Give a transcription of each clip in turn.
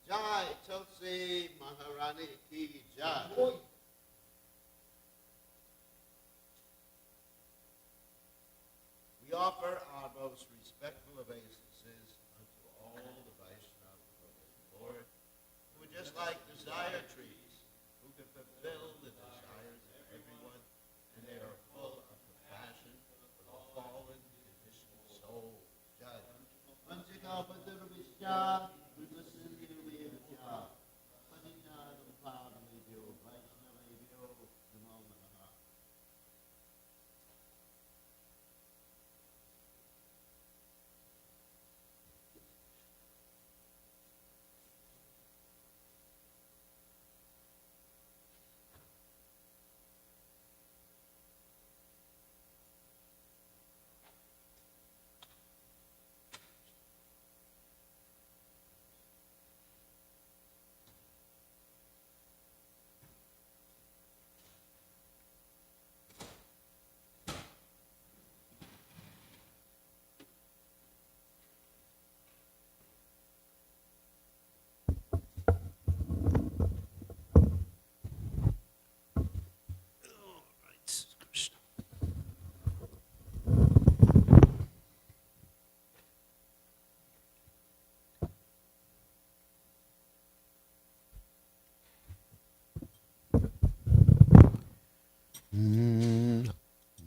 Jai Tulsi Maharani Ki Jai. We offer our most respectful obeisances unto all the Vaishnavas of the Lord, who are just like desire trees, who can fulfill the desires of everyone, and they are full of compassion for the fallen, conditioned soul. Jai.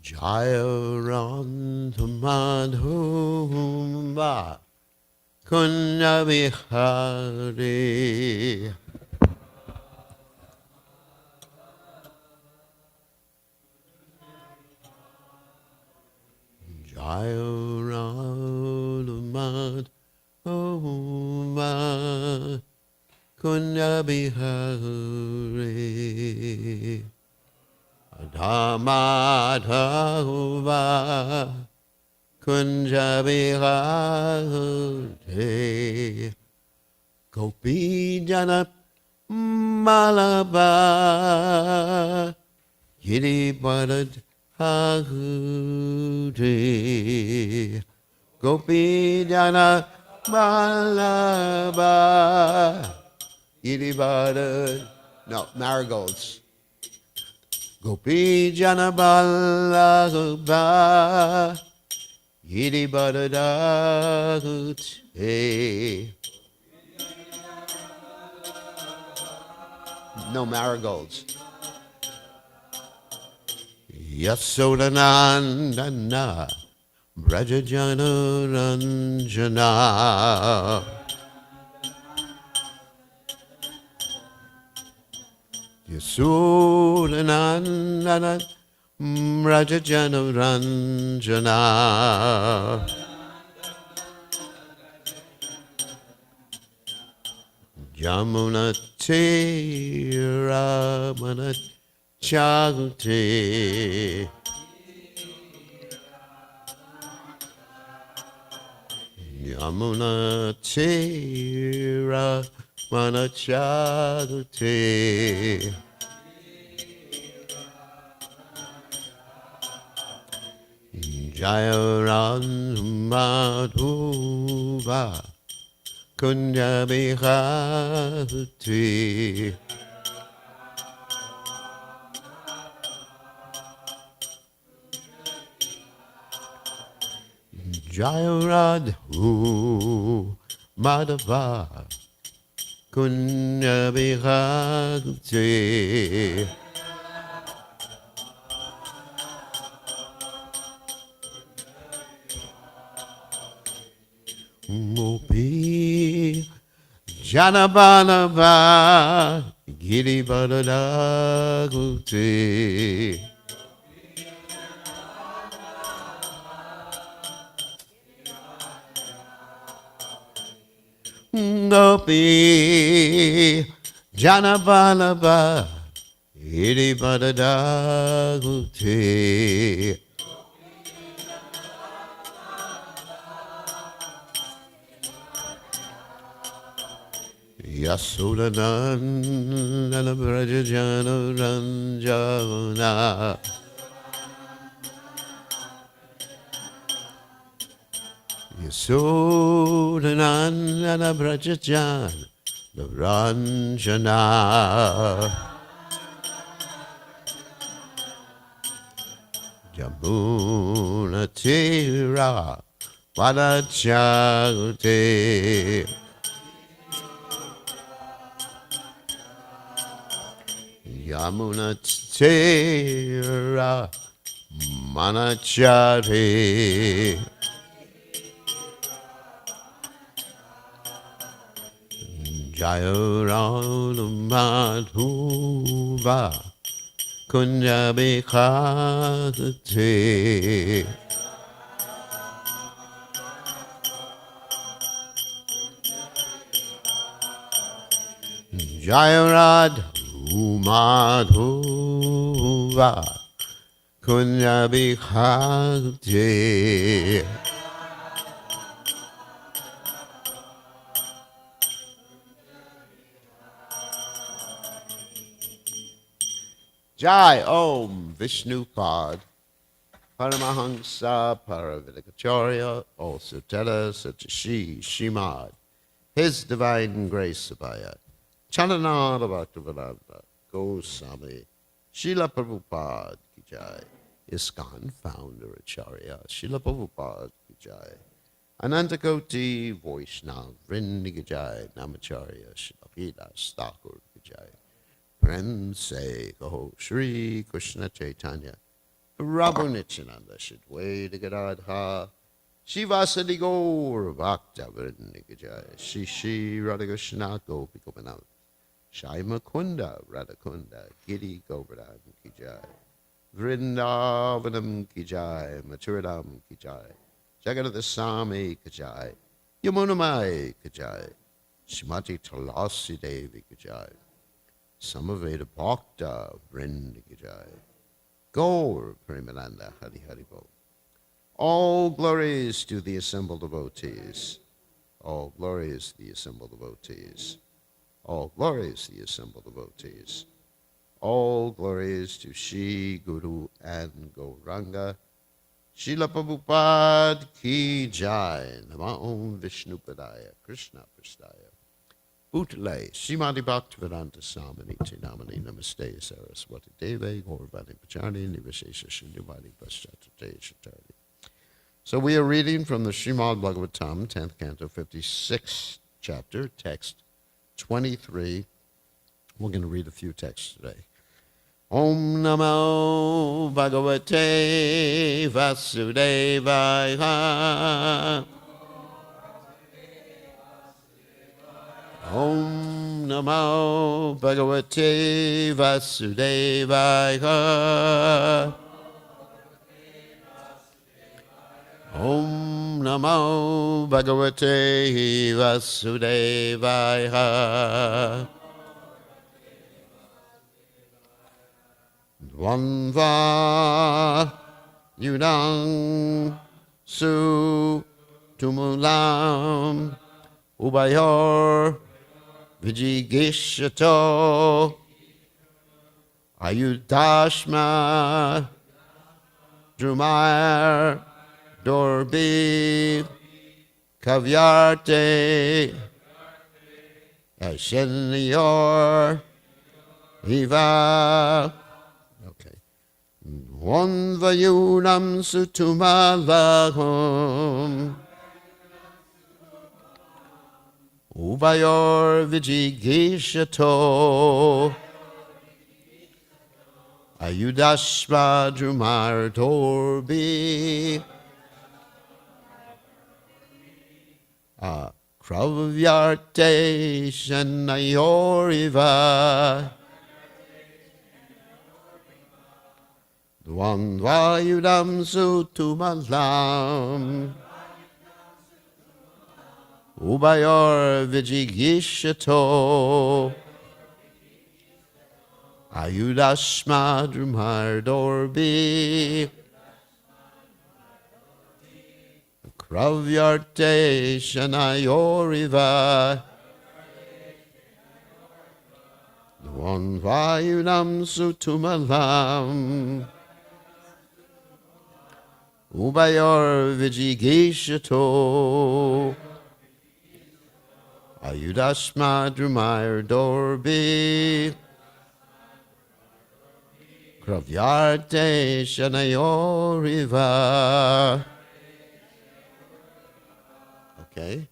Jaya Ranta Madhumba Kunya Bihari Jaya Ranta Madhumba Kunya Bihari Dhammadhava Kunja Bihari Gopi Jana Malaba Giri Bharat Hahuti Gopi Jana Malaba Giri Bharat No, marigolds. Gopi Jana Ballabha Yidi Badadahute. No marigolds. Yasodanandana Brajajana Ranjana Yasodanandana Brajajana Ranjana Yamuna Tira Manat Chagute Yamuna Tira Manat Chagute Jaya Madhuva Kunya Bihati Jaya Radhu Madhava Kunya Bihati Mopi Janabanava Giri Badadaguti Gopi Janabanava Giri Badadaguti Yasodhanandana Brajajana Ranjana Yasodhanandana Brajajana Ranjana Jamuna Tira Padachate Yamuna Tira Manachare Jayarana Madhuva Kunjabi Khate Jayarad Madhuva Kunjabi Khate Jai Om Vishnupad Paramahansa Paravidakacharya also tell us that Shrimad, His Divine Grace Abhaya, Chalanada Bhaktivedanta Goswami, Srila Prabhupada Ki Jai, ISKCON Founder Acharya, Srila Prabhupada Ki Jai, Anantakoti Vaishnav Vrindi Ki Jai, Namacharya Srila Vidas Thakur Ki Jai. Prem se kaho Shri Krishna Chaitanya Prabhu Nityananda Shidwaita Gadadha Shivasadi Gaur Bhakta Vrindikajaya Shri Shri Radhakrishna Gopi Gopinath Shai Mukunda Radhakunda Giri Govardhan Kijai Vrindavanam Kijai Maturadam Kijai Jagannath Swami Kijai Yamunamai Kijai Shrimati Tulasi Devi Kijai Samaveda Bhakta Vrind Kijai Gaur Premananda Hari Hari Bol. All glories to the assembled devotees. All glories to the assembled devotees. All glories to the assembled devotees. All glories to Shri Guru and Gauranga. Srila Prabhupada Ki Jai. Nama Om Vishnupadaya Krishna Prasthaya. Bhutale, Srimati Bhaktivedanta Swaminiti Namani Namaste Saraswati Deve Gaurvani Pachani Nivashesha Shunyavani Paschatate Shatari. So we are reading from the Srimad Bhagavatam, 10th Canto, 56th chapter, text 23. We're going to read a few texts today. Om Namo Bhagavate Vasudevaya. Om Namo Bhagavate Vasudevaya. Om Namo Bhagavate Vasudevaya. Dvandva Yudang Su Tumulam Ubayor Vijigishato Ayudashma Drumar Dorbi Kavyarte Ashenyor Eva. Okay. Vanvayunam Sutumalahum Ubayor Vijigishato Ayudashma Drumar Dorbi Kravyarte Shanayoriva Dvandvayudam Sutumalam Ubayor Vijigishato Ayudashma Drumar Dorbi Kravyarte Shanayoriva Vayunam sutumalam Ubayor vijigishato Ayudashma drumayr dorbi Kravyarte shanayoriva. Okay.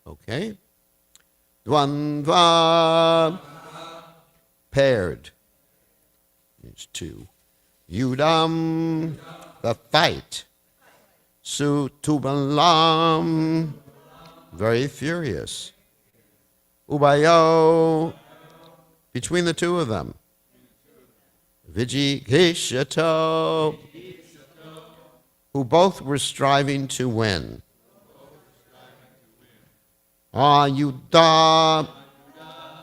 Okay. Dvandva, paired, means two. Yudam, the fight. Sutubalam, very furious. Ubayo, between the two of them. Vijikeshato, who both were striving to win. Ayuda,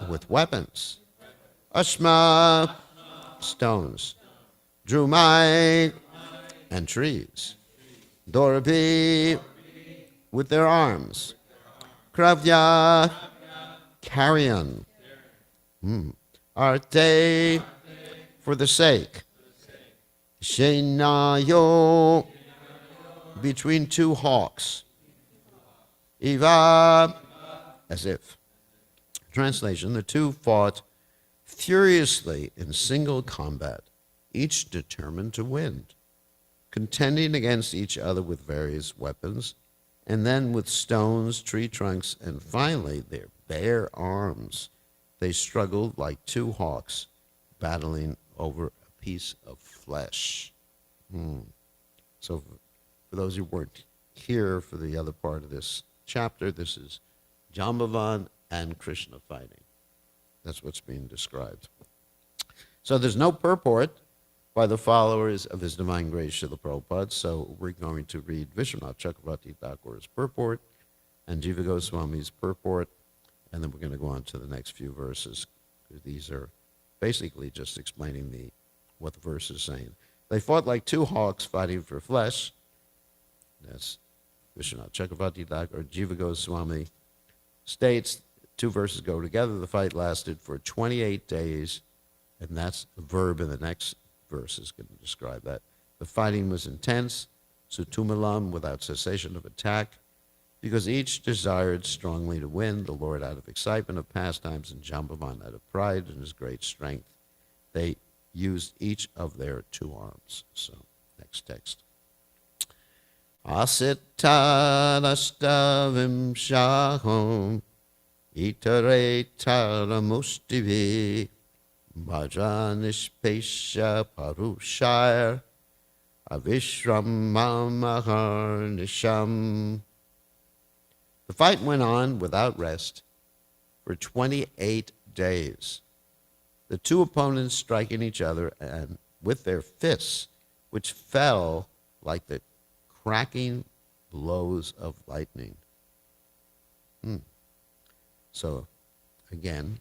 with weapons. Ashma, stones. Drumai, and trees. Dorbi, with their arms. Kravya, carrion. Arte, for the sake. Shenayo, between two hawks. Iva, as if. Translation, the two fought furiously in single combat, each determined to win, contending against each other with various weapons, and then with stones, tree trunks, and finally their bare arms. They struggled like two hawks, battling over a piece of flesh. So for those who weren't here for the other part of this chapter, this is Jambavan and Krishna fighting. That's what's being described. So there's no purport by the followers of His Divine Grace Srila Prabhupada, so we're going to read Vishwanath Chakravarti Thakur's purport and Jiva Goswami's purport, and then we're going to go on to the next few verses. These are basically just explaining what the verse is saying. They fought like two hawks fighting for flesh. That's Vishwanath Chakravarti Thakur. Jiva Goswami states, two verses go together, the fight lasted for 28 days, and that's the verb in the next verse is going to describe that. The fighting was intense, sutumalam, without cessation of attack, because each desired strongly to win, the Lord out of excitement of pastimes, and Jambavan out of pride and his great strength. They used each of their two arms. So, next text. Asitarastavim shahom itare taramustivi Bhajanishpesha parushaya avishramamaharnisham. The fight went on without rest for 28 days. The two opponents striking each other and with their fists, which fell like the cracking blows of lightning. So, again,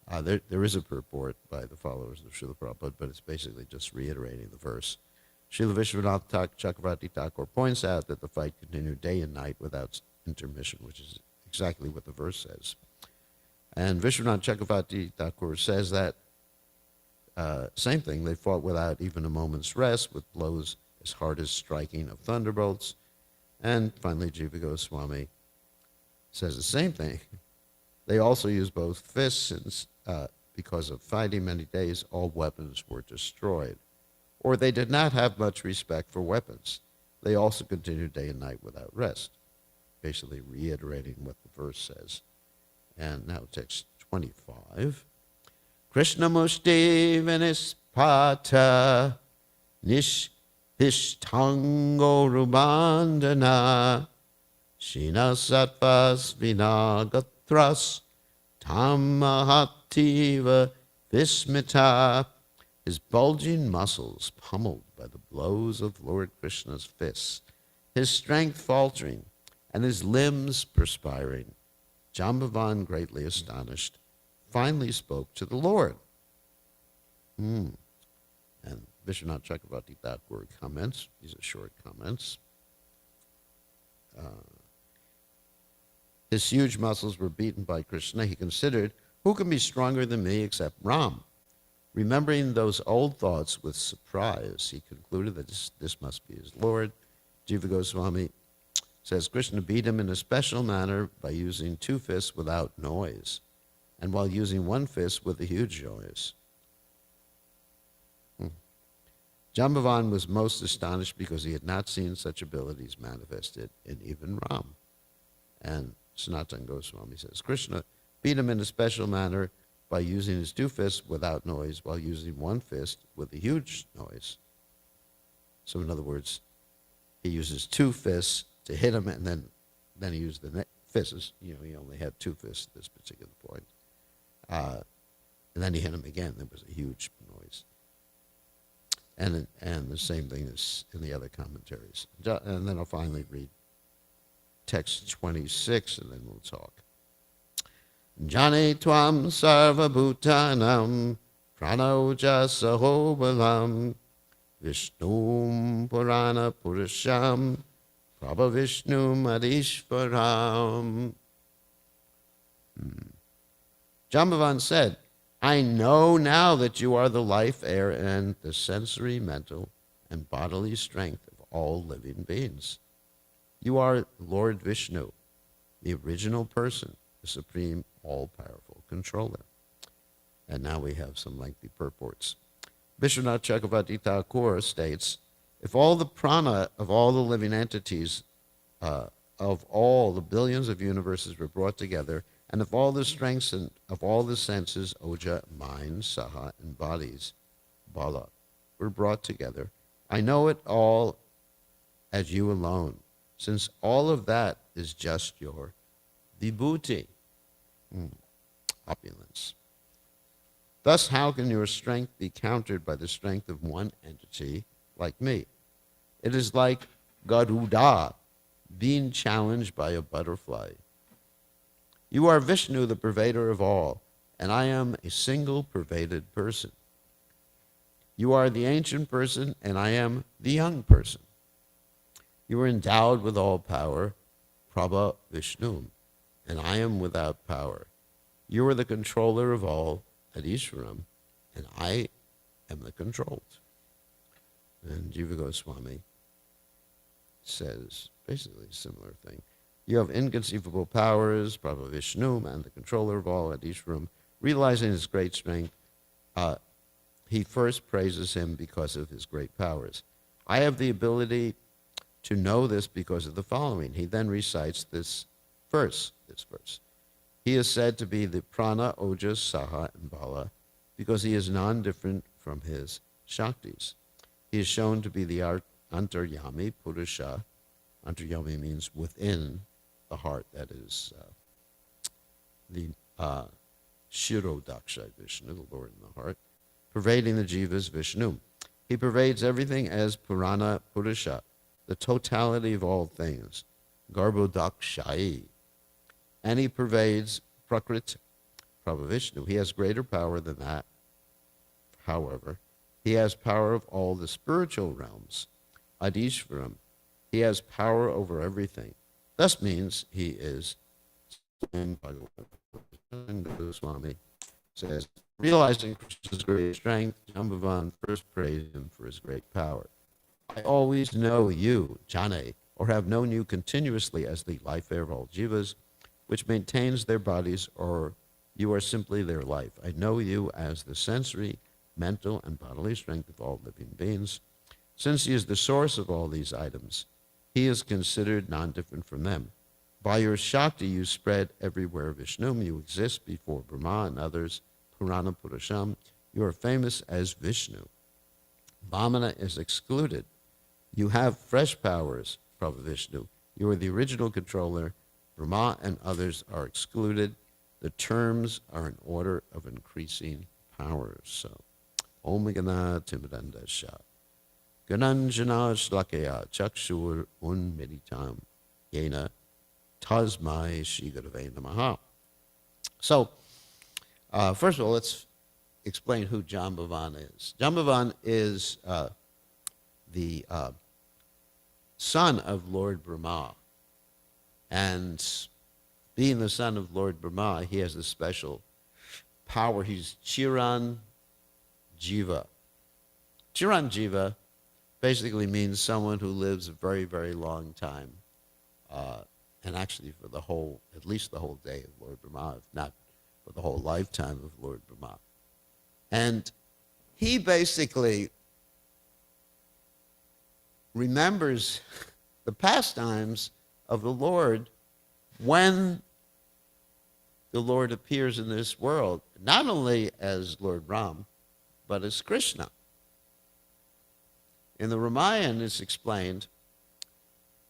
there is a purport by the followers of Srila Prabhupada, but it's basically just reiterating the verse. Srila Vishwanath Chakravarti Thakur points out that the fight continued day and night without intermission, which is exactly what the verse says. And Vishwanath Chakravarti Thakur says that same thing, they fought without even a moment's rest, with blows as hard as striking of thunderbolts. And finally, Jiva Goswami says the same thing. They also used both fists, since because of fighting many days, all weapons were destroyed. Or they did not have much respect for weapons. They also continued day and night without rest, basically reiterating what the verse says. And now text 25. Krishna mushti vinispata nishpishtango rubandana shina sattvas vinagatras tamahativa vismita. His bulging muscles pummeled by the blows of Lord Krishna's fists, his strength faltering, and his limbs perspiring, Jambavan, greatly astonished, finally spoke to the Lord. And Vishwanath Chakravarti Thakur comments, these are short comments. His huge muscles were beaten by Krishna. He considered, who can be stronger than me except Ram? Remembering those old thoughts with surprise, he concluded that this must be his Lord. Jiva Goswami says Krishna beat him in a special manner by using two fists without noise, and while using one fist with a huge noise. Jambavan was most astonished because he had not seen such abilities manifested in even Ram. And Sanatana Goswami says Krishna beat him in a special manner by using his two fists without noise, while using one fist with a huge noise. So in other words, he uses two fists to hit him, and then he used the fists. He only had two fists at this particular point. And then he hit him again. There was a huge noise. And the same thing is in the other commentaries. And then I'll finally read text 26, and then we'll talk. Jane tvam sarva bhutanam pranoja sahobalam Vishnum purana purusham prabha Vishnum adishvaram. Jambavan said, I know now that you are the life, air, and the sensory, mental, and bodily strength of all living beings. You are Lord Vishnu, the original person, the supreme, all-powerful controller. And now we have some lengthy purports. Vishwanath Chakravarti Thakur states, if all the prana of all the living entities, of all the billions of universes were brought together, and if all the strengths of all the senses, oja, mind, saha, and bodies, bala, were brought together, I know it all as you alone, since all of that is just your vibhuti, opulence. Thus, how can your strength be countered by the strength of one entity like me? It is like Garuda being challenged by a butterfly. You are Vishnu, the pervader of all, and I am a single pervaded person. You are the ancient person, and I am the young person. You are endowed with all power, Prabha Vishnu, and I am without power. You are the controller of all, Adishwaram, and I am the controlled. And Jiva Goswami says basically a similar thing. You have inconceivable powers, Prabha Vishnu, and the controller of all, Adishwaram. Realizing his great strength, he first praises him because of his great powers. I have the ability to know this because of the following. He then recites this verse. He is said to be the prana, ojas, saha, and bala because he is non-different from his shaktis. He is shown to be the antaryami, purusha. Antaryami means within the heart, that is the Shirodaksha Vishnu, the Lord in the heart, pervading the jivas Vishnu. He pervades everything as Purana Purusha, the totality of all things, Garbhodakshai. And he pervades Prakrit, Prabhavishnu. He has greater power than that. However, he has power of all the spiritual realms, Adishvaram. He has power over everything. Thus means he is, Goswami says, realizing Krishna's great strength, Jambavan first praised him for his great power. I always know you, Jane, or have known you continuously as the life air of all jivas, which maintains their bodies, or you are simply their life. I know you as the sensory, mental, and bodily strength of all living beings. Since he is the source of all these items, he is considered non-different from them. By your Shakti, you spread everywhere Vishnu. You exist before Brahma and others, Purana Purusham. You are famous as Vishnu. Vamana is excluded. You have fresh powers, Prabhu Vishnu. You are the original controller. Brahma and others are excluded. The terms are in order of increasing powers. So, Om Gana Timidandasha. Gananjana Shlakaya Chakshur Unmeditam Yena Tasmai Shigurave Namaha. So, first of all, let's explain who Jambavan is. Jambavan is the son of Lord Brahma. And being the son of Lord Brahma, he has a special power. He's Chiran Jiva. Chiran Jiva basically means someone who lives a very, very long time. And actually for the whole, at least the whole day of Lord Brahma, if not for the whole lifetime of Lord Brahma. And he basically remembers the pastimes of the Lord when the Lord appears in this world, not only as Lord Ram, but as Krishna. In the Ramayana, it's explained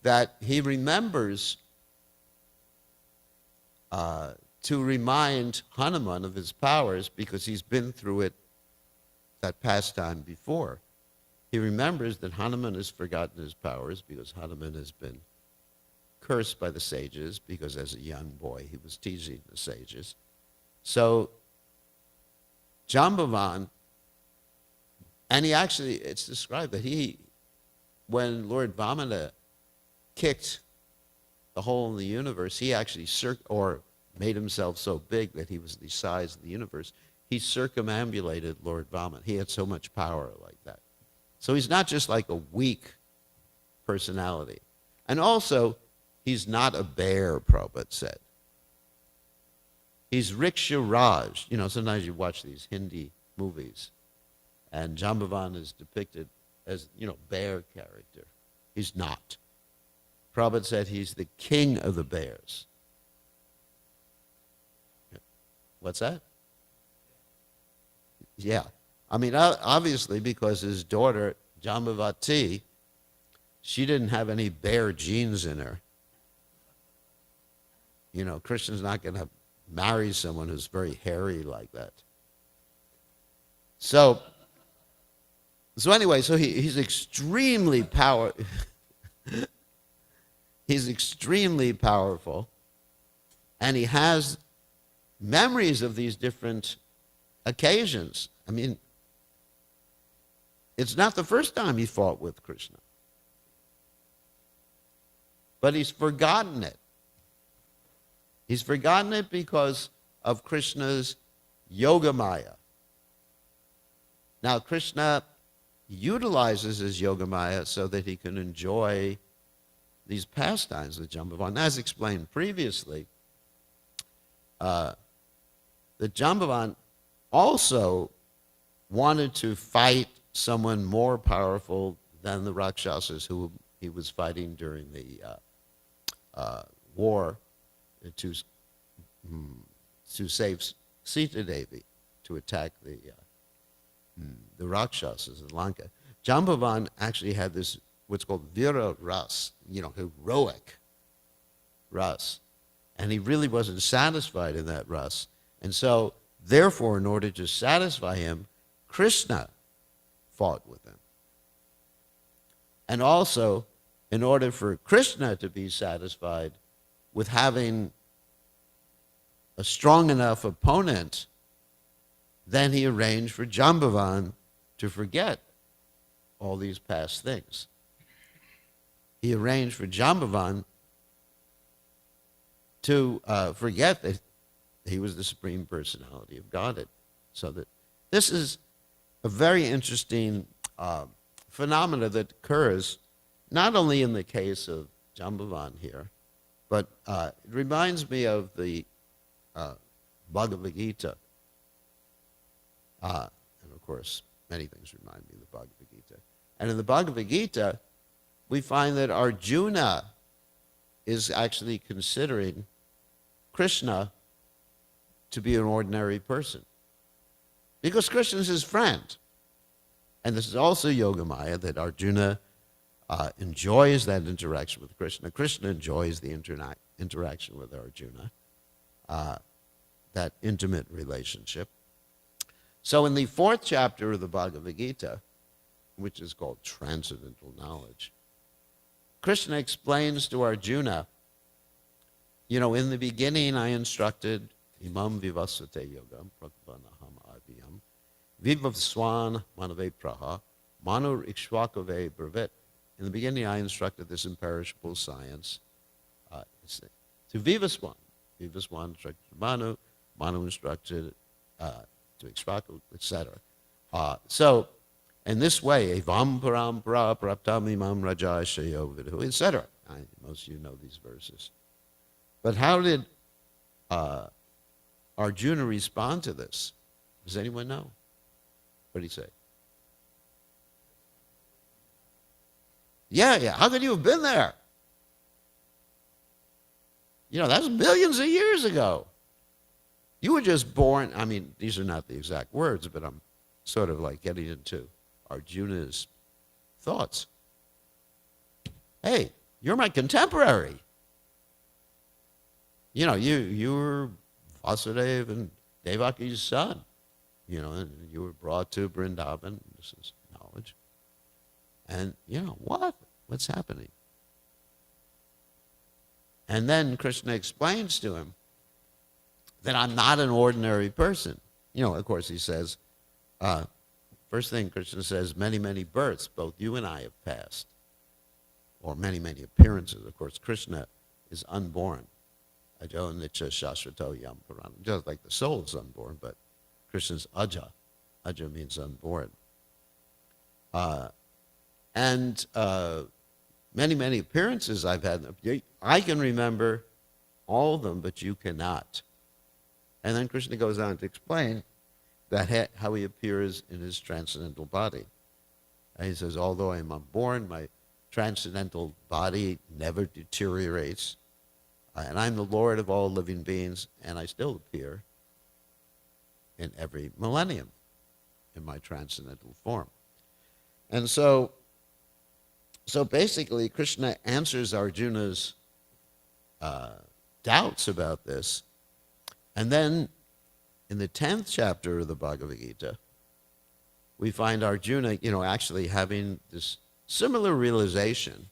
that he remembers to remind Hanuman of his powers because he's been through it, that pastime before. He remembers that Hanuman has forgotten his powers because Hanuman has been cursed by the sages because as a young boy he was teasing the sages. So Jambavan, and he actually, it's described that when Lord Vamana kicked the hole in the universe, he actually made himself so big that he was the size of the universe. He circumambulated Lord Vamana. He had so much power like that. So he's not just like a weak personality. And also, he's not a bear, Prabhupada said. He's Riksha Raj. You know, sometimes you watch these Hindi movies, and Jambavan is depicted as, bear character. He's not. Prabhupada said he's the king of the bears. What's that? Yeah. I mean, obviously, because his daughter, Jambavati, she didn't have any bear genes in her. Krishna's not going to marry someone who's very hairy like that. So anyway, he's extremely he's extremely powerful, and he has memories of these different occasions. I mean, it's not the first time he fought with Krishna, but he's forgotten it. He's forgotten it because of Krishna's Yoga Maya. Now, Krishna utilizes his Yoga Maya so that he can enjoy these pastimes with Jambavan. As explained previously, the Jambavan also wanted to fight someone more powerful than the Rakshasas who He was fighting during the war to save Sita Devi, to attack the Rakshasas in Lanka. Jambavan actually had this, what's called Vira Ras, heroic Ras. And he really wasn't satisfied in that Ras. And so, therefore, in order to satisfy him, Krishna fought with him. And also, in order for Krishna to be satisfied with having a strong enough opponent, then he arranged for Jambavan to forget all these past things. He arranged for Jambavan to forget that he was the Supreme Personality of Godhead. So that this is a very interesting phenomena that occurs not only in the case of Jambavan here, but it reminds me of the Bhagavad Gita. And of course, many things remind me of the Bhagavad Gita. And in the Bhagavad Gita, we find that Arjuna is actually considering Krishna to be an ordinary person, because Krishna is his friend. And this is also Yogamaya, that Arjuna enjoys that interaction with Krishna. Krishna enjoys the interaction with Arjuna, that intimate relationship. So in the 4th chapter of the Bhagavad Gita, which is called Transcendental Knowledge, Krishna explains to Arjuna, in the beginning I instructed imam vivasate yogam prakavanaham aviyam vivavswan manave praha manur ikshvakave brevet. In the beginning I instructed this imperishable science to Vivaswan. Vivaswan instructed Manu, Manu instructed to Ikshvaku, etc. So, in this way, evam parampara praptam imam raja shayo vidhu, etc. Most of you know these verses. But how did Arjuna respond to this? Does anyone know? What did he say? Yeah, how could you have been there? That's millions of years ago. You were just born, these are not the exact words, but I'm sort of like getting into Arjuna's thoughts. Hey, you're my contemporary. You were Vasudeva and Devaki's son. And you were brought to Vrindavan. This is knowledge. And, what's happening? And then Krishna explains to him that I'm not an ordinary person. Of course, he says, first thing Krishna says, many, many births, both you and I have passed. Or many, many appearances. Of course, Krishna is unborn. Ajo Nitya Shashvato Yam Purana. Just like the soul is unborn, but Krishna's Aja. Aja means unborn. And many, many appearances I've had. I can remember all of them, but you cannot. And then Krishna goes on to explain that how he appears in his transcendental body. And he says, although I am unborn, my transcendental body never deteriorates. And I'm the Lord of all living beings, and I still appear in every millennium in my transcendental form. And so basically, Krishna answers Arjuna's doubts about this. And then in the 10th chapter of the Bhagavad Gita, we find Arjuna, actually having this similar realization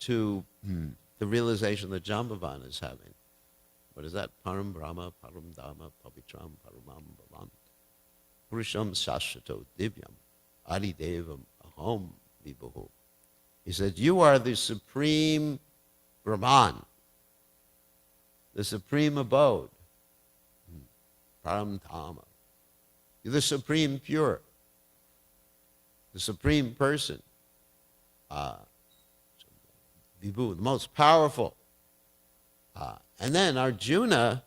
to the realization that Jambavan is having. What is that? Param Brahma, Param Dhamma, Pavitram, Paramam Bhavam, Purusham Shashvato Divyam, Adidevam Ahom Vibhuhu. He said, you are the supreme Brahman, the supreme abode, Param Dhamma. You're the supreme pure, the supreme person, Vibhu, the most powerful. And then Arjuna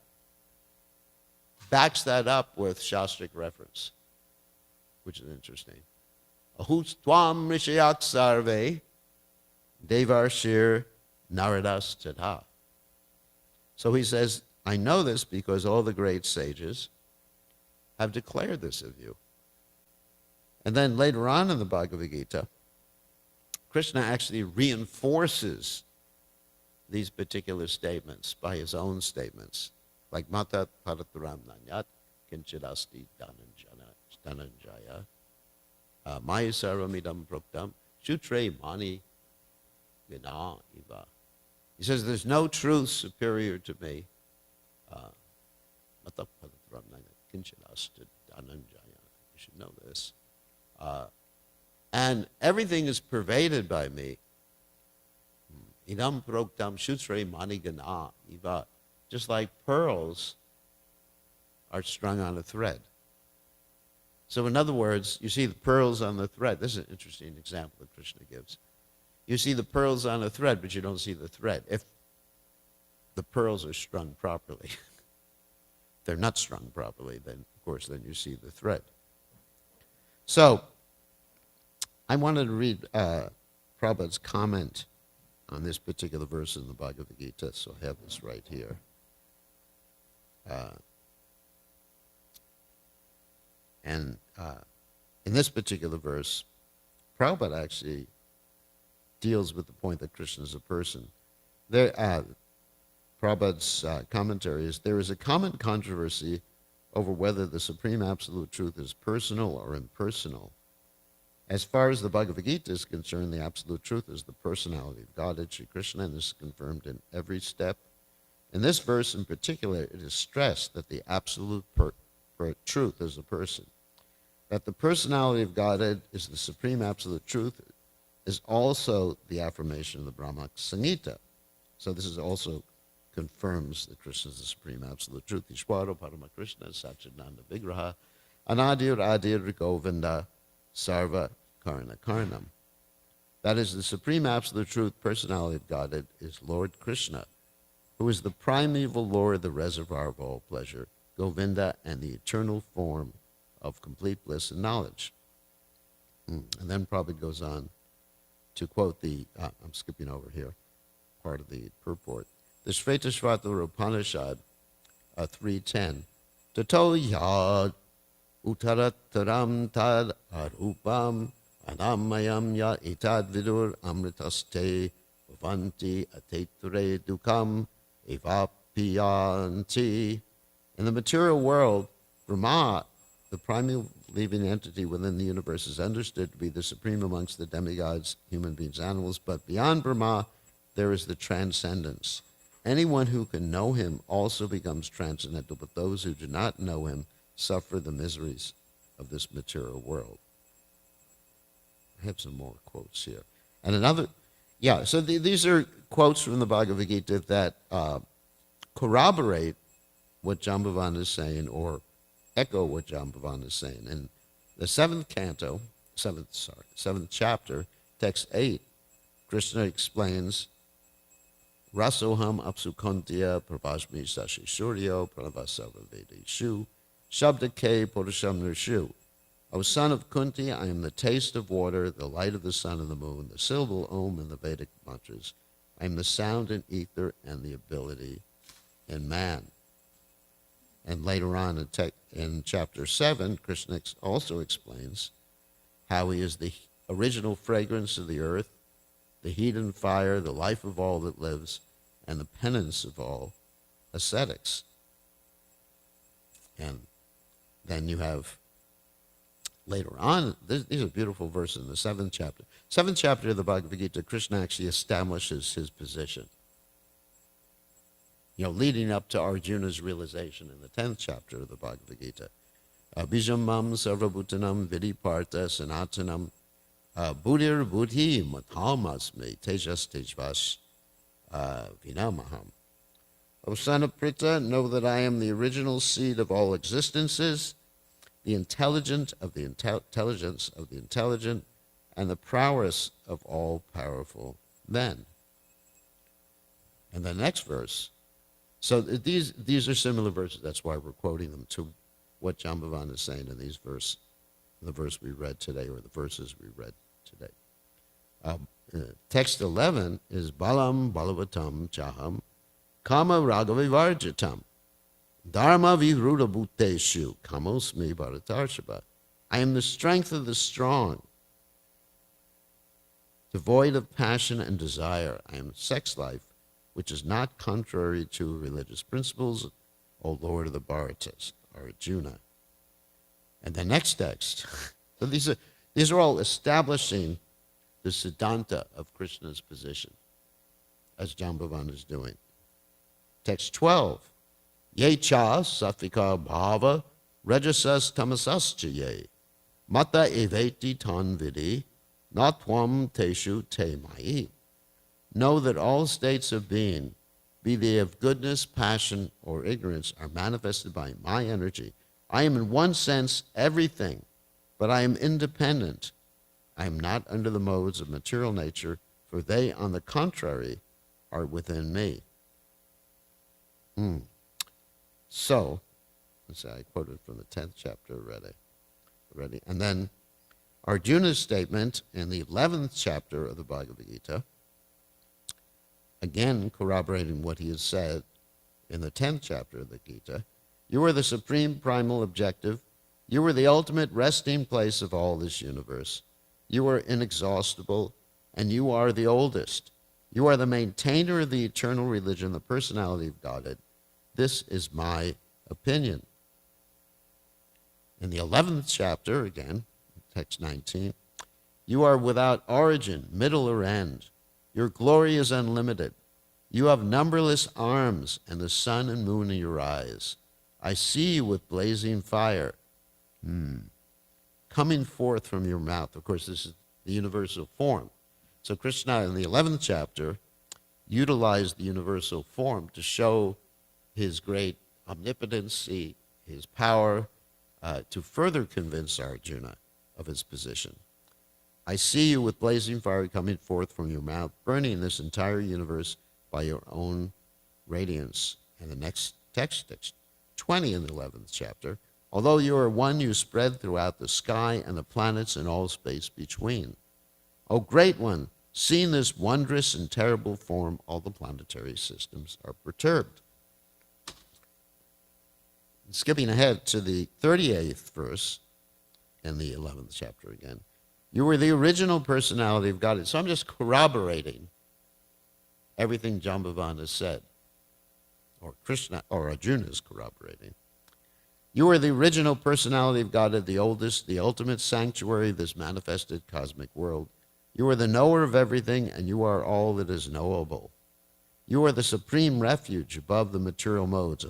backs that up with Shastric reference, which is interesting. Ahus tvam rishayak sarve Devarshir Naradas Tata. So he says, I know this because all the great sages have declared this of you. And then later on in the Bhagavad Gita, Krishna actually reinforces these particular statements by his own statements, like Matat Parataram Nanyat Kinchidasti Dhananjaya Mayasaramidam Proktam Shutre Mani Gina Iva. He says, there's no truth superior to me. Matat Parataram Nanyat Kinchidasti Dhananjaya. You should know this. And everything is pervaded by me. Idam proktam shutre manigana iva. Just like pearls are strung on a thread. So in other words, you see the pearls on the thread. This is an interesting example that Krishna gives. You see the pearls on a thread, but you don't see the thread. If the pearls are strung properly. If they're not strung properly, then of course then you see the thread. So I wanted to read Prabhupada's comment on this particular verse in the Bhagavad Gita, so I have this right here. And in this particular verse, Prabhupada actually deals with the point that Krishna is a person. Prabhupada's commentary is, there is a common controversy over whether the Supreme Absolute Truth is personal or impersonal. As far as the Bhagavad Gita is concerned, the Absolute Truth is the personality of Godhead, Sri Krishna, and this is confirmed in every step. In this verse in particular, it is stressed that the Absolute Truth is a person. That the personality of Godhead is the Supreme Absolute Truth is also the affirmation of the Brahma Samhita. So this is also confirms that Krishna is the Supreme Absolute Truth. Ishwaro Parama Krishna Satchidananda Vigraha Anadir Adir Govinda Sarva Karna Karnam. That is, the Supreme Absolute Truth, personality of Godhead, is Lord Krishna, who is the primeval Lord, the reservoir of all pleasure, Govinda, and the eternal form of complete bliss and knowledge. And then Prabhupada goes on to quote the, I'm skipping over here, part of the purport. The Shvetashvatara Upanishad 3.10, Tato yad uttarattaram tad arupam anamayam ya itad vidur amritaste bhavanti atetre dukam evapiyanti. In the material world, Brahma, the primal living entity within the universe, is understood to be the supreme amongst the demigods, human beings, animals, but beyond Brahma, there is the transcendence. Anyone who can know him also becomes transcendental, but those who do not know him suffer the miseries of this material world. I have some more quotes here. And another, so these are quotes from the Bhagavad Gita that corroborate what Jambavan is saying, or echo what Jambavan is saying. In the seventh chapter, text 8, Krishna explains, Rasoham apsukantiya prabhashmi sashishuryo pranavasava vedeshu shabdake purusham nishu. O son of Kunti, I am the taste of water, the light of the sun and the moon, the syllable Om in the Vedic mantras. I am the sound in ether and the ability in man. And later on in chapter 7, Krishna also explains how he is the original fragrance of the earth, the heat and fire, the life of all that lives, and the penance of all ascetics. And then you have, later on, these are beautiful verses in the 7th chapter. 7th chapter of the Bhagavad Gita, Krishna actually establishes his position. Leading up to Arjuna's realization in the 10th chapter of the Bhagavad Gita. Abhijamam sarvabhutanam vidiparta sanatanam buddhir buddhi mathamasme tejas tejvas vinamaham. O son of Pritha, know that I am the original seed of all existences, the intelligence of the intelligence of the intelligent, and the prowess of all powerful men. And the next verse, so these are similar verses. That's why we're quoting them to what Jambavan is saying in the verse we read today, or the verses we read today. Text 11 is Balam Balavatam Chaham Kama Ragavivarjatam Dharma Vihruda Bhuteshu Kamosmi Bharatarshaba. I am the strength of the strong, devoid of passion and desire. I am sex life, which is not contrary to religious principles, O Lord of the Bharatas, Arjuna. And the next text, so these are all establishing the Siddhanta of Krishna's position, as Jambavan is doing. Text 12, Ye cha satvika bhava rajasas tamasascha ye mata eveti tan vidi natvam teshu te mai. Know that all states of being, be they of goodness, passion, or ignorance, are manifested by my energy. I am in one sense everything, but I am independent. I am not under the modes of material nature, for they, on the contrary, are within me. So, I quoted from the 10th chapter already. And then Arjuna's statement in the 11th chapter of the Bhagavad Gita, again corroborating what he has said in the 10th chapter of the Gita. You are the supreme primal objective. You are the ultimate resting place of all this universe. You are inexhaustible, and you are the oldest. You are the maintainer of the eternal religion, the personality of Godhead. This is my opinion. In the 11th chapter, again, text 19, you are without origin, middle, or end. Your glory is unlimited. You have numberless arms and the sun and moon in your eyes. I see you with blazing fire coming forth from your mouth. Of course, this is the universal form. So Krishna, in the 11th chapter, utilized the universal form to show his great omnipotency, his power, to further convince Arjuna of his position. I see you with blazing fire coming forth from your mouth, burning this entire universe by your own radiance. And the next text 20 in the 11th chapter, although you are one, you spread throughout the sky and the planets and all space between. O great one, seeing this wondrous and terrible form, all the planetary systems are perturbed. Skipping ahead to the 38th verse in the 11th chapter again. You were the original personality of God. So I'm just corroborating everything Jambavan has said, or Krishna, or Arjuna is corroborating. You are the original personality of God, the oldest, the ultimate sanctuary of this manifested cosmic world. You are the knower of everything, and you are all that is knowable. You are the supreme refuge above the material modes.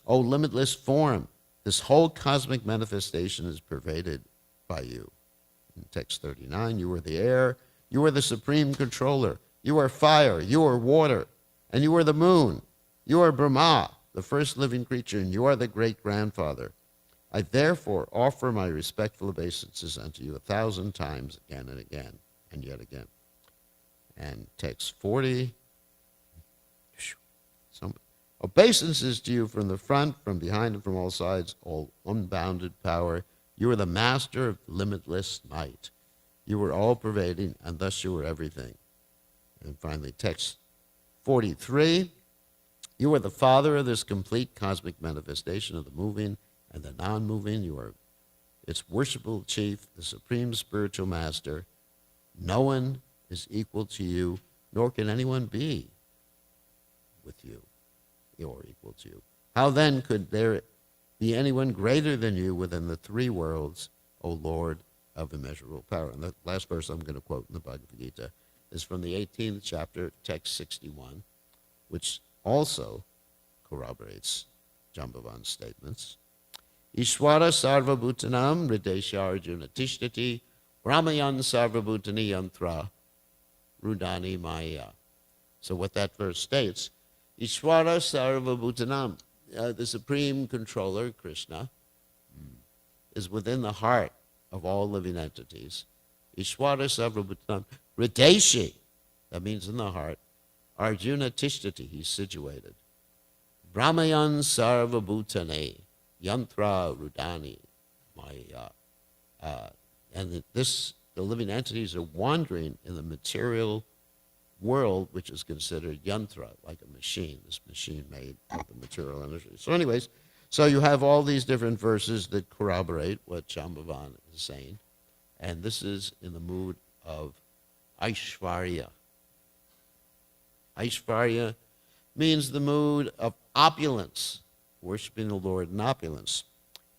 O limitless form, this whole cosmic manifestation is pervaded by you. In text 39, you are the air, you are the supreme controller, you are fire, you are water, and you are the moon. You are Brahma, the first living creature, and you are the great-grandfather. I therefore offer my respectful obeisances unto you 1,000 times, again and again, and yet again. And text 40, obeisances to you from the front, from behind, and from all sides, all unbounded power. You are the master of limitless might. You are all-pervading, and thus you are everything. And finally, text 43, you are the father of this complete cosmic manifestation of the moving and the non-moving. You are its worshipful chief, the supreme spiritual master. No one is equal to you, nor can anyone be with you or equal to you. How then could there be anyone greater than you within the three worlds, O Lord of immeasurable power? And the last verse I'm going to quote in the Bhagavad Gita is from the 18th chapter, text 61, which also corroborates Jambavan's statements. Ishwara sarva bhutanam hridesha arjuna tishtati brahmayan sarva bhutani yantra rudani maya. So what that verse states, Ishwara sarva bhutanam, the supreme controller, Krishna, is within the heart of all living entities. Ishwara sarva bhutanam hrideshi, that means in the heart. Arjuna tishtati, he's situated. Brahmayan sarva bhutane yantra rudani maya. And this the living entities are wandering in the material world, which is considered yantra, like a machine, this machine made of the material energy. So anyways, so you have all these different verses that corroborate what Shambhavan is saying, and this is in the mood of Aishvarya. Aishvarya means the mood of opulence, worshiping the Lord in opulence.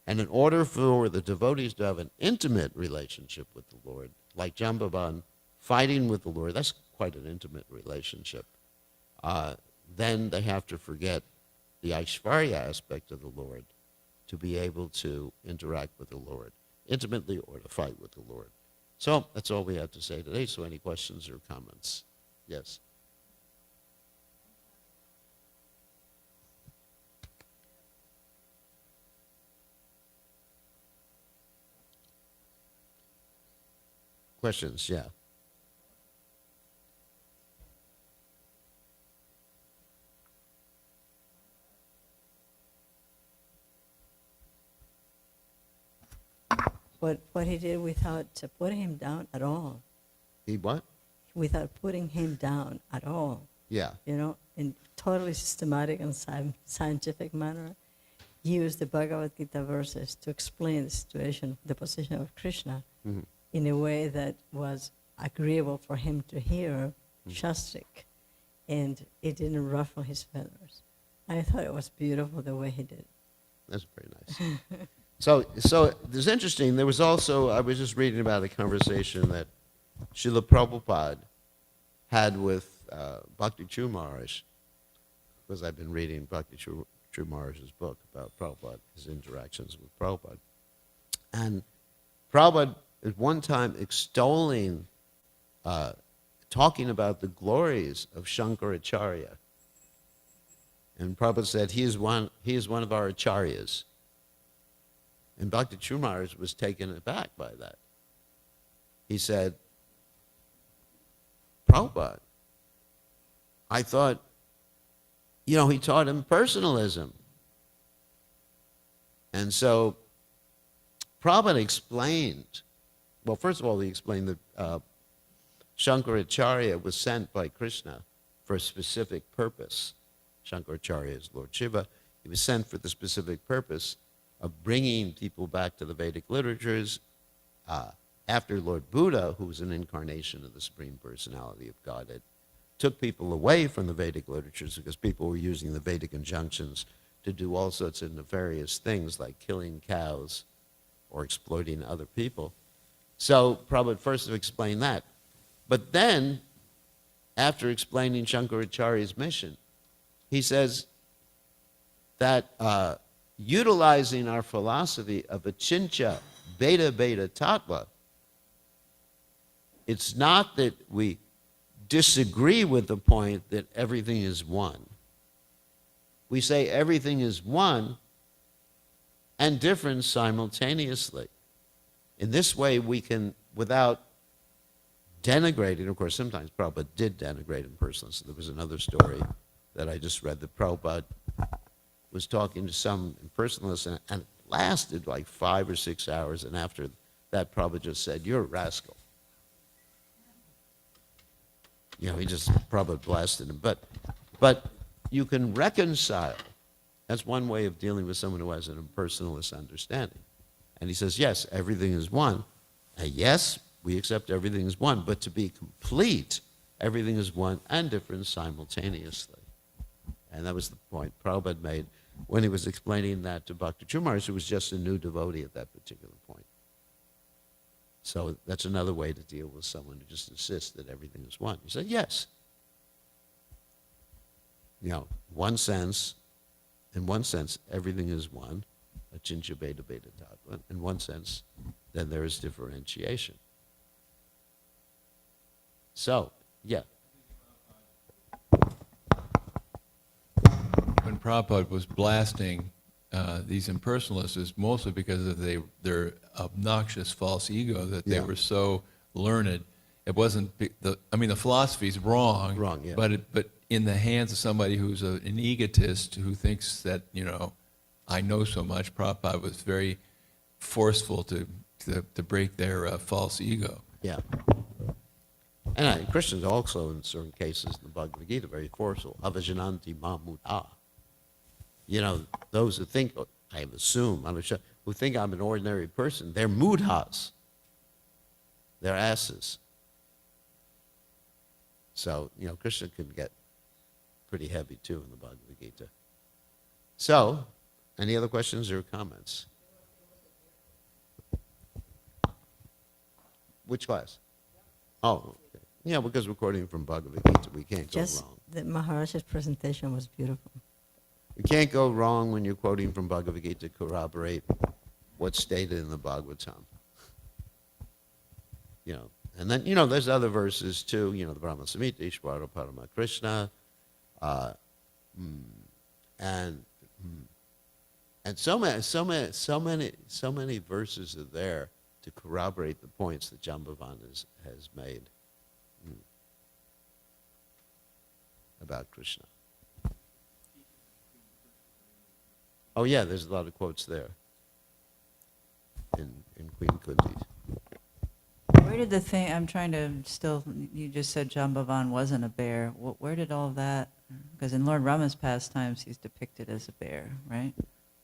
And in order for the devotees to have an intimate relationship with the Lord, like Shambhavan fighting with the Lord, that's quite an intimate relationship, then they have to forget the Aishvarya aspect of the Lord to be able to interact with the Lord intimately or to fight with the Lord. So that's all we have to say today. So any questions or comments? Yes. Questions, yeah. What he did without putting him down at all. He what? Without putting him down at all. Yeah. You know, in totally systematic and scientific manner, he used the Bhagavad Gita verses to explain the situation, the position of Krishna, in a way that was agreeable for him to hear, Shastric, and it didn't ruffle his feathers. I thought it was beautiful the way he did. That's very nice. So it's interesting. There was also, I was just reading about a conversation that Srila Prabhupada had with Bhakti Chur Maharaj, because I've been reading Bhakti Chur Maharaj's book about Prabhupada, his interactions with Prabhupada. And Prabhupada at one time extolling, talking about the glories of Shankaracharya. And Prabhupada said, he is one of our acharyas. And Bhakti Chur Maharaj was taken aback by that. He said, Prabhupada, I thought, he taught him personalism. And so Prabhupada explained, well, first of all, he explained that Shankaracharya was sent by Krishna for a specific purpose. Shankaracharya is Lord Shiva. He was sent for the specific purpose of bringing people back to the Vedic literatures after Lord Buddha, who was an incarnation of the Supreme Personality of Godhead, took people away from the Vedic literatures because people were using the Vedic injunctions to do all sorts of nefarious things like killing cows or exploiting other people. So Prabhupada first explained that. But then, after explaining Shankaracharya's mission, he says that utilizing our philosophy of achintya beta tattva, it's not that we disagree with the point that everything is one. We say everything is one and different simultaneously. In this way, we can, without denigrating, of course, sometimes Prabhupada did denigrate impersonalists. There was another story that I just read that Prabhupada was talking to some impersonalists, and it lasted like 5 or 6 hours, and after that, Prabhupada just said, "You're a rascal." He just Prabhupada blasted him. But you can reconcile. That's one way of dealing with someone who has an impersonalist understanding. And he says, yes, everything is one. And yes, we accept everything is one, but to be complete, everything is one and different simultaneously. And that was the point Prabhupada made when he was explaining that to Bhakti Chur Maharaj, who was just a new devotee at that particular point. So that's another way to deal with someone who just insists that everything is one. He said, yes. In one sense, everything is one, achintya beta tattva. In one sense, then there is differentiation. So, yeah. When Prabhupada was blasting these impersonalists, is mostly because of their obnoxious false ego that they were so learned. It wasn't the philosophy is wrong. Wrong, yeah. But in the hands of somebody who's an egotist who thinks that I know so much, Prabhupada was very forceful to break their false ego. Yeah. And Krishna's also, in certain cases in the Bhagavad Gita, very forceful. Avajananti mamudha. Those who think, I assume, who think I'm an ordinary person, they're mudhas. They're asses. So, Krishna can get pretty heavy too in the Bhagavad Gita. So, any other questions or comments? Which class? Oh, okay. Yeah, because we're quoting from Bhagavad Gita, we can't go Just wrong. the Maharaj's presentation was beautiful. You can't go wrong when you're quoting from Bhagavad Gita to corroborate what's stated in the Bhagavatam. And then, there's other verses too, the Brahma Samhita, Ishvara Parama Krishna, and so many verses are there to corroborate the points that Jambavan has made about Krishna. Oh yeah, there's a lot of quotes there in Queen Kunti. Where did the thing, I'm trying to still, you just said Jambavan wasn't a bear. Where did all that, because in Lord Rama's pastimes, he's depicted as a bear, right?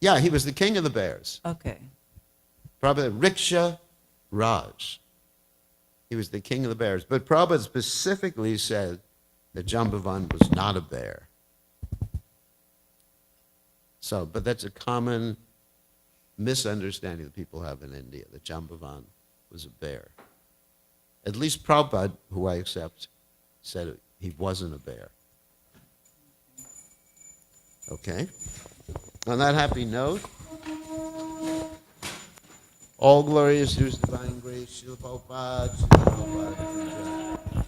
Yeah, he was the king of the bears. Okay. Prabhupada, Riksha Raj. He was the king of the bears. But Prabhupada specifically said that Jambavan was not a bear. So, but that's a common misunderstanding that people have in India, that Jambavan was a bear. At least Prabhupada, who I accept, said he wasn't a bear. Okay? On that happy note, all glory is to His divine grace, Srila Prabhupada, Srila Prabhupada.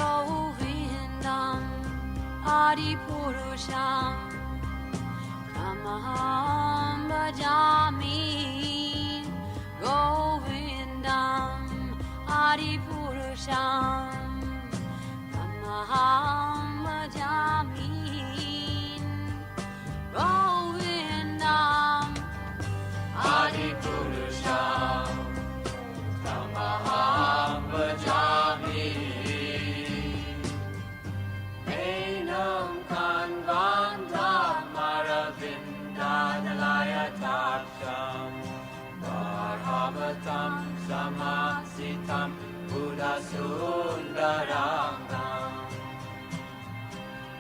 Govindam Adipurusham Tamaham Bhajami Govindam Adipurusham Tamaham Bhajami Govindam Adipurusham Tamaham Bhajami Enam Kanvandam Maravindanalayatasham Varhavatam Samasitam Buddhasundarangam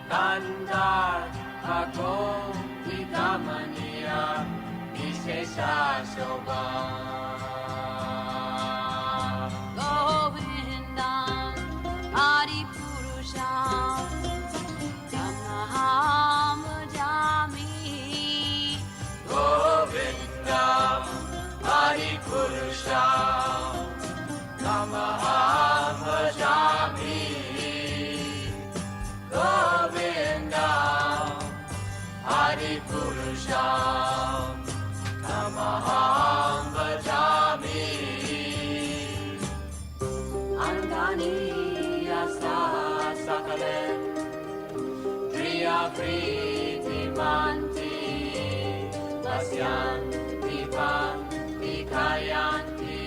Kandar Agom Vidamaniya Vishesha Shobham Govindam Adipurusham Tamaham Bhajami Govindam Adipurusham Tamaham Bhajami Govindam Adipurusham Tamaham Bhajami Antani Yasa Sakalen Priya Priti Manti Vasyan Divan Dikayanti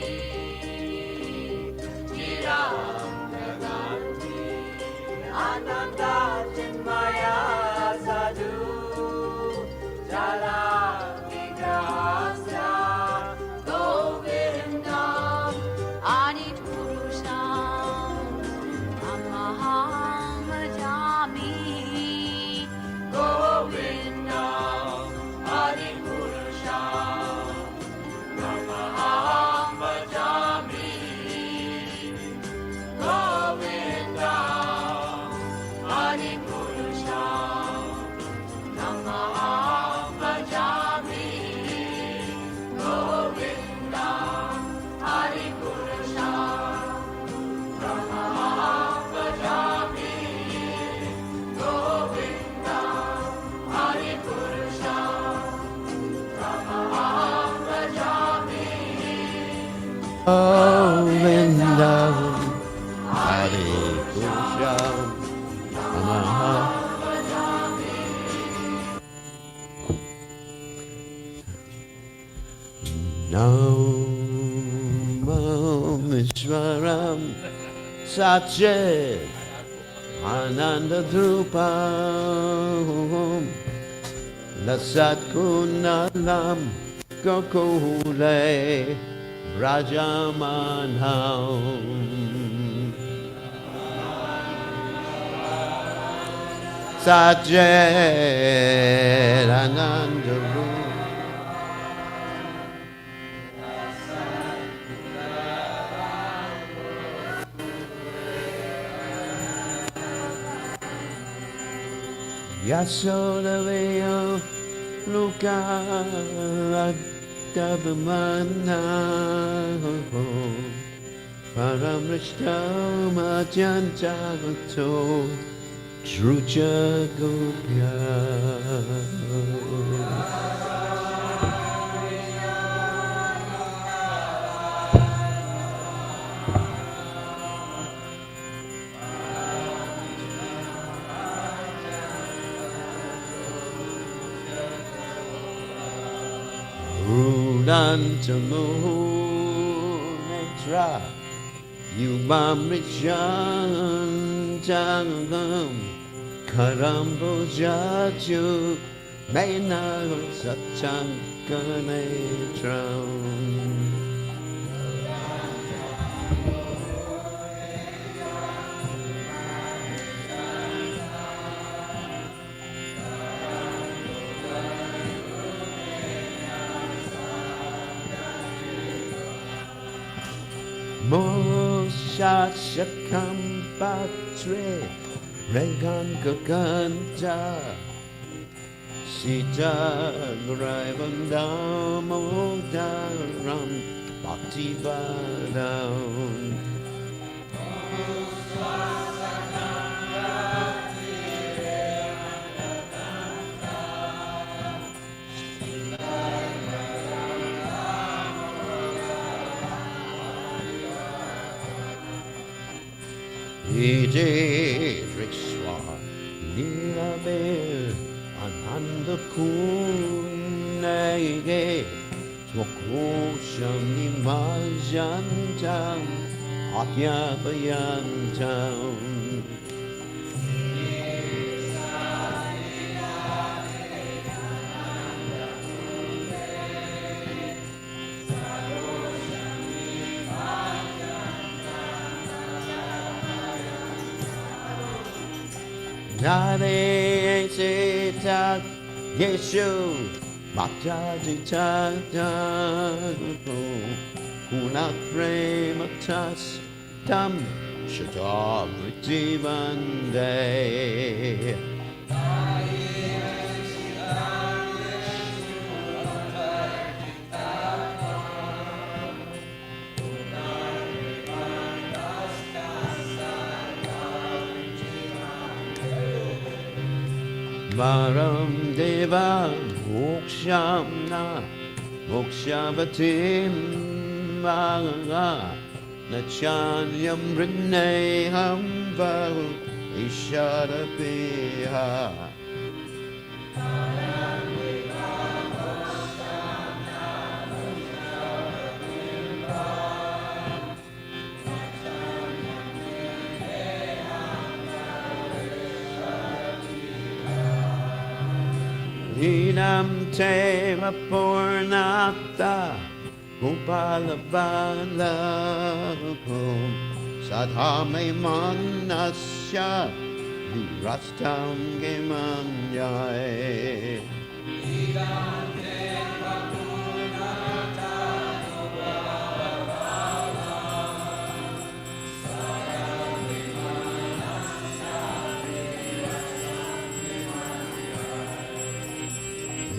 Chiram Naganti Ananda Chinmaya Sadhu Jala Vigrahasya Govindam Adipurusham Tamaham Bhajami Govindam Adipurusham Tamaham Bhajami Krishna Namaha. Namam Ishwaram Satchit Ananda Drupam Lasat Kunalam Gokule Rajamanam Satchit Ananda Drupam Yasodavaya Luka Davamana Paramrishtamadhyantagato Dhruja Gopya. Rudantamunetra Yubamrichanjangam Karambojaju Mena Satyankanetram. Moshashakam Patre Regan Gaganta Sita Graivandamodaram Bhakti Vadam Ije Drikswa Nilabir Ananda Kunege Swakosham Nimajantam Atyapayantam Nare Sita Yeshu Matadita Kunat Prematas Tam Shatavriti Vande Varam Deva Mokshamna Mokshavatim Vaga Nachanyam Rineham Vahu Ishadapiha Hinam Tema Purnata Gopalabala Sadhame Manasya Virastam Gemanyai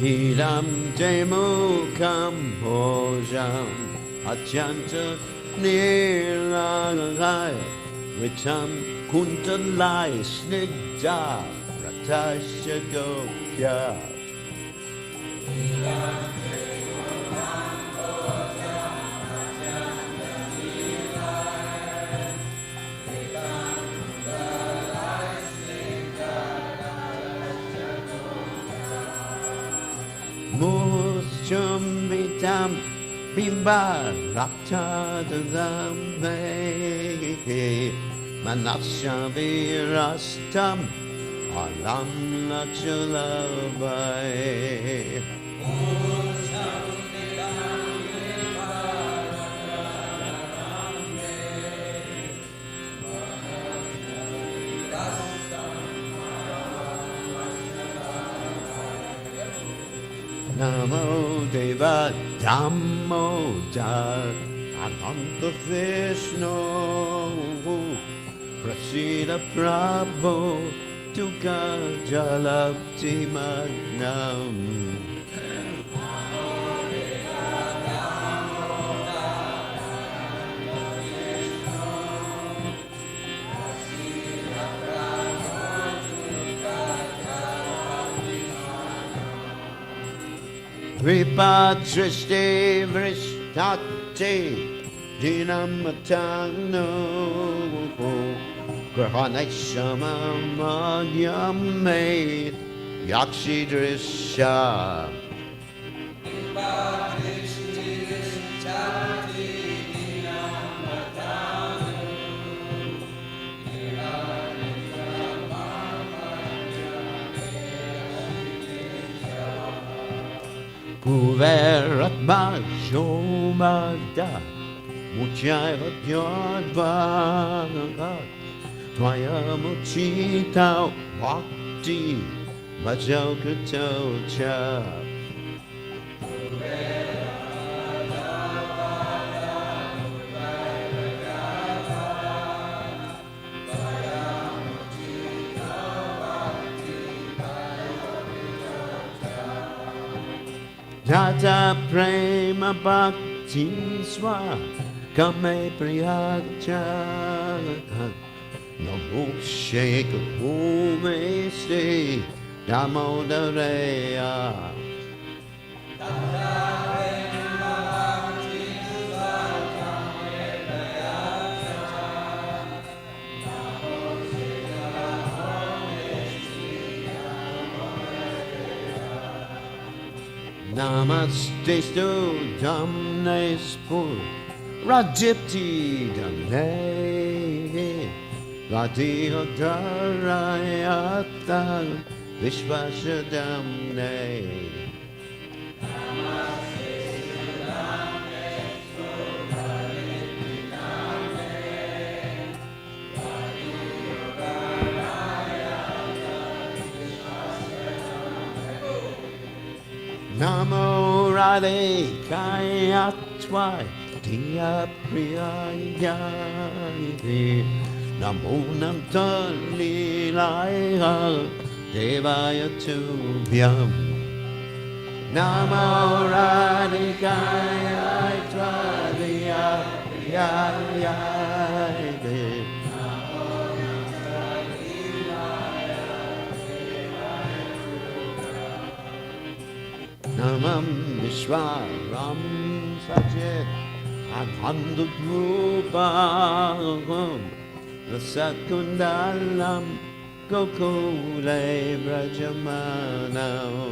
Hidam Temukam Bhojam Atyanta Nilalai Ritam Kuntalai Snigda Ratasya Gopya Bimba Rakta Dambe Manasya Virastam Alam Lachalabai. Namo Deva Damodar Ananta Vishnu Prasida Prabhu Tuka Jalabti Magnam. Vipatrishti Vrishtate Dinamatano Grahaneshamamadhyame Yakshi Drisha. Kuverat Bajomada Muchairat Yodvagat Twaya Muchita Bhakti Bhajokutocha. Tata Prema Bhakti Swa Kame Priyacha Namo Shekha Bhume Ste Damodareya. Namaste Stu Damnespur Rajipti Damne Radhiya Dharayata Vishvasha Damne. Namo Radhe Kayatvai Diya Priyaya Namo Nanta Lilaya Devaya Tubhyam. Namo Radhe Kayatvai Diya Priyaya Namam Vishwaram Sajit Adhandutmupam Rasakundalam Gokule Brajamanam.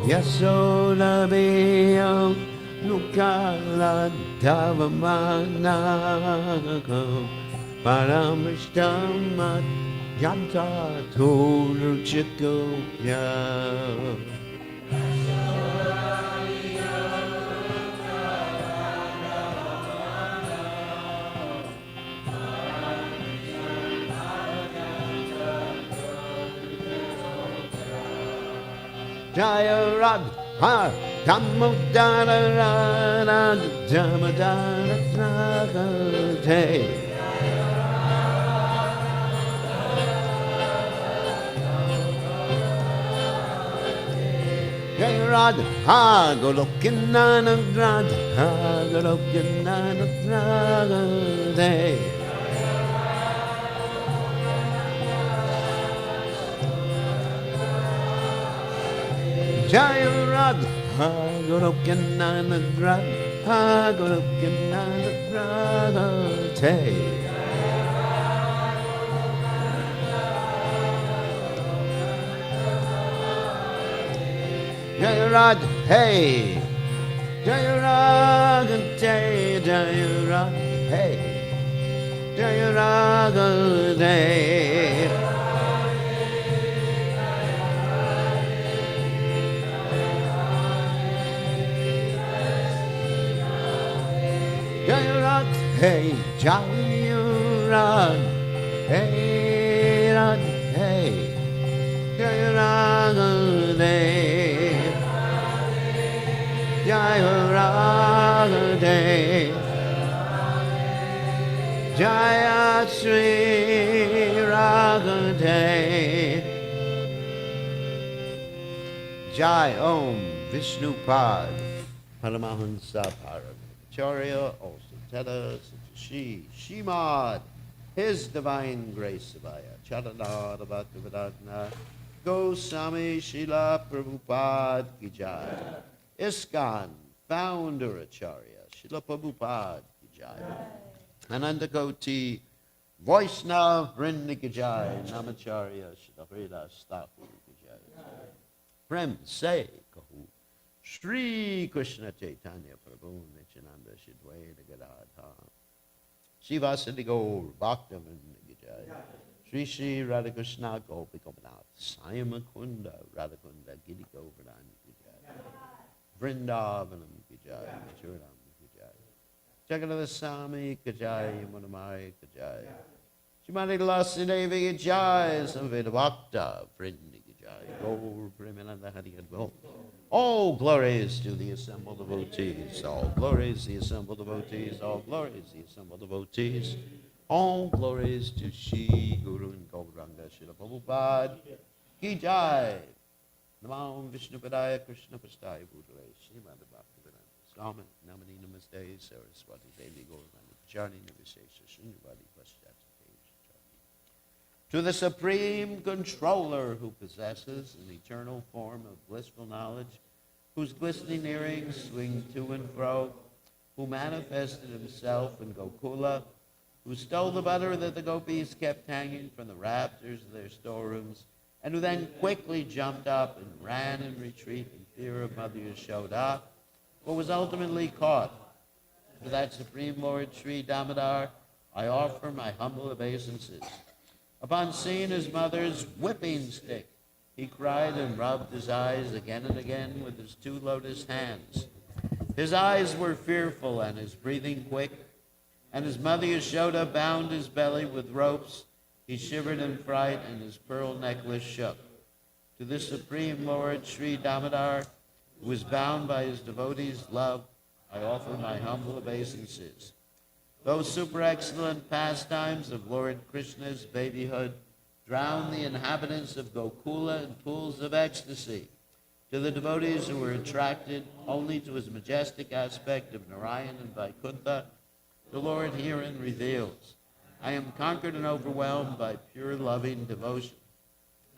Yasodabhiyo Nukala Davamanakam Paramishtamat Yanta Tuluchikopya. Jaya Radha Damodara Radha Damadara Radha. Jaya Radha Golokinana Radha Golokinana Radha. Jaya Radha Golokinana Radha Agolokinanabragate. Jaya Radhe, hey, Jaya Radhe, Jaya Radhe, hey, Jaya Radhe, Jaya Radhe, hey, Jaya Radhe, hey, Radhe, hey, Jaya Radhe, Jaya Radhe, Jaya Sri Radhe, Jai Om Vishnupad Paramahansa Paramacharya, also Teta Satashi Shimad, His Divine Grace Savaya, Charanada Bhaktivedanta Goswami Srila Prabhupada Ki Jai. ISKCON Founder Acharya Srila Prabhupada Ki Jai. Ananda Koti Vaishnav Vrinda Ki Jai. Namacharya Srila Haridas Thakur Ki Jai. Prem Se Kahu Shri Krishna Chaitanya Prabhu Nityananda Shidwaita Gadadha Shivasati Gaur Bhaktavinda Ki Jai. Shri Shri Radhakrishna Gopikamanat Sayama Kunda Radhakunda Giri Govardhan Ki Jai. Vrindavanam Ki Jai. Machuram Ki Jai. Jagannathaswami Ki Jai. Yamunamai Ki Jai. Shrimati Tulasi Devi Ki Jai. Samveda Bhakta Vrinda Ki Jai. Gaur Premananda Hari Advo. All glories to the assembled devotees. All glories the assembled devotees. All glories the assembled devotees. All glories to Shri Guru and Gauranga Srila Prabhupada Ki Jai. Namo Vishnu Padaya Krishna Pastaya Bhutale Srimad Bhaktivedanta Swami Namani Namaste Saraswati Devi Gauranga Pachani Navishesha Srinivadi Paschati To the Supreme Controller who possesses an eternal form of blissful knowledge, whose glistening earrings swing to and fro, who manifested himself in Gokula, who stole the butter that the gopis kept hanging from the rafters of their storerooms, and who then quickly jumped up and ran in retreat in fear of Mother Yashoda, but was ultimately caught. To that Supreme Lord Sri Damodar, I offer my humble obeisances. Upon seeing his mother's whipping stick, he cried and rubbed his eyes again and again with his two lotus hands. His eyes were fearful and his breathing quick, and his mother Yashoda bound his belly with ropes. He shivered in fright and his pearl necklace shook. To this Supreme Lord Sri Damodar, who was bound by his devotees' love, I offer my humble obeisances. Those super excellent pastimes of Lord Krishna's babyhood drowned the inhabitants of Gokula in pools of ecstasy. To the devotees who were attracted only to his majestic aspect of Narayan and Vaikuntha, the Lord herein reveals, I am conquered and overwhelmed by pure loving devotion.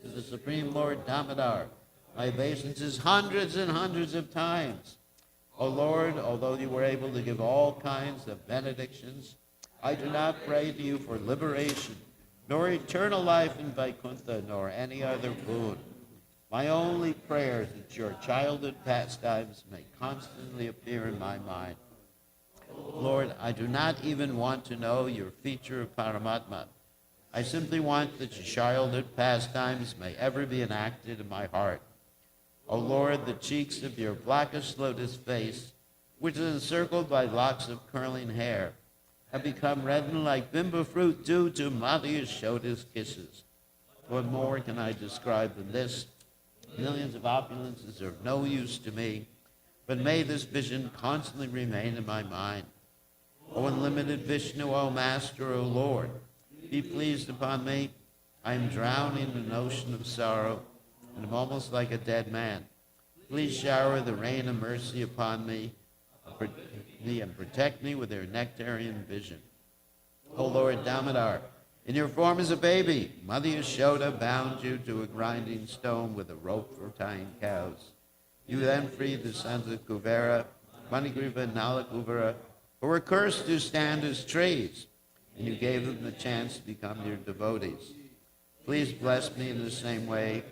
To the Supreme Lord Damodar, my obeisances hundreds and hundreds of times. O Lord, although you were able to give all kinds of benedictions, I do not pray to you for liberation, nor eternal life in Vaikuntha, nor any other boon. My only prayer is that your childhood pastimes may constantly appear in my mind. Lord, I do not even want to know your feature of Paramatma. I simply want that your childhood pastimes may ever be enacted in my heart. O Lord, the cheeks of your blackest lotus face, which is encircled by locks of curling hair, have become reddened like bimba fruit due to Mother Yashoda's kisses. What more can I describe than this? Millions of opulences are of no use to me, but may this vision constantly remain in my mind. O unlimited Vishnu, O Master, O Lord, be pleased upon me. I am drowning in an ocean of sorrow, and am almost like a dead man. Please shower the rain of mercy upon me and protect me with your nectarian vision. O Lord Damodar, in your form as a baby, Mother Yashoda bound you to a grinding stone with a rope for tying cows. You then freed the sons of Kuvera Manigriva and Nalakuvara, who were cursed to stand as trees, and you gave them the chance to become your devotees. Please bless me in the same way.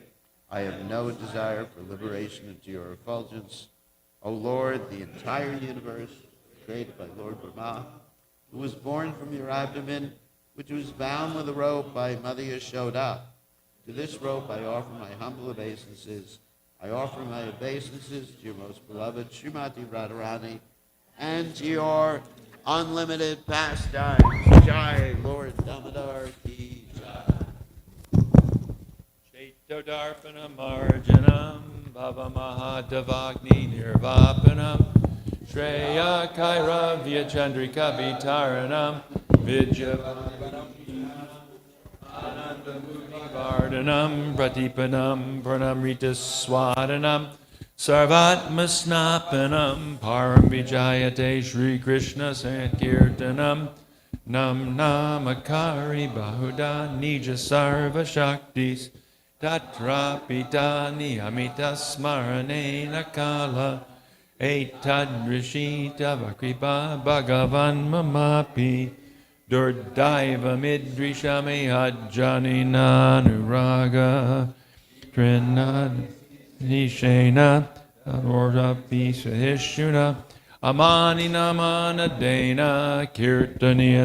I have no desire for liberation into your effulgence. O Lord, the entire universe, created by Lord Brahma, who was born from your abdomen, which was bound with a rope by Mother Yashoda. To this rope I offer my humble obeisances. I offer my obeisances to your most beloved Srimati Radharani and to your unlimited pastimes. Jai, Lord Damodar ki jai. Chaitodarpanam Arjanam Bhava Mahadavagni Nirvapanam Shreya Kairavya Chandrika Vitaranam Vijavanam Ananda Muni Vardhanam Pratipanam Pranamrita Swadanam Sarvatma Snapanam Param Vijayate Shri Krishna Sankirtanam Nam Namakari Bahuda Nija Sarva Shaktis Tatra Pitani Amita Smarane Nakala Etad Rishita Vakripa Bhagavan Mamapi Durdaiva Midrishame Ajani Nanuraga Trinad Nishena Orda Pisa Hishuna Amani Namana Dena Kirtaniya